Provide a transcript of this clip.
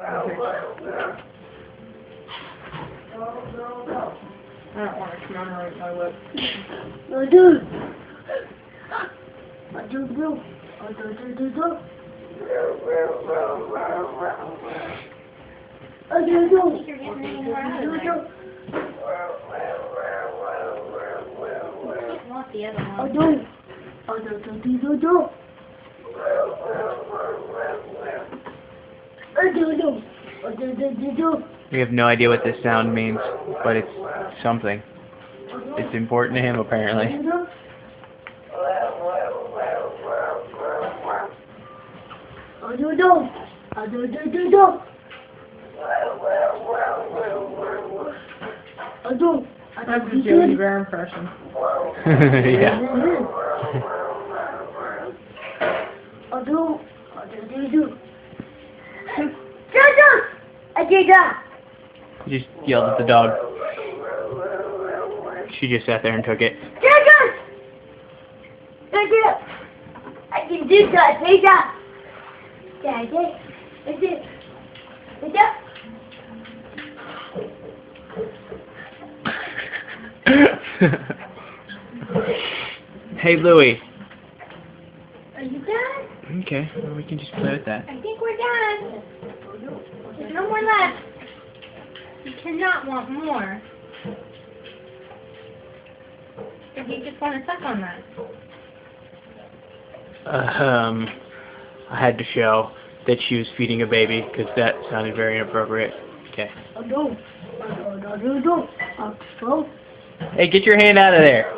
I don't want to commemorate my lip. I do. I do. You're getting any more out of there. You want the other one. We have no idea what this sound means, but it's something. It's important to him, apparently. That's a Joey Bear impression. Yeah. He just yelled at the dog. She just sat there and took it. I can do that, take that. Hey, Louie. Are you done? Okay, well, we can just play with that. I think we're done. There's no more left. You cannot want more. If you just want to suck on that. I had to show that she was feeding a baby because that sounded very inappropriate. Okay. Hey, get your hand out of there.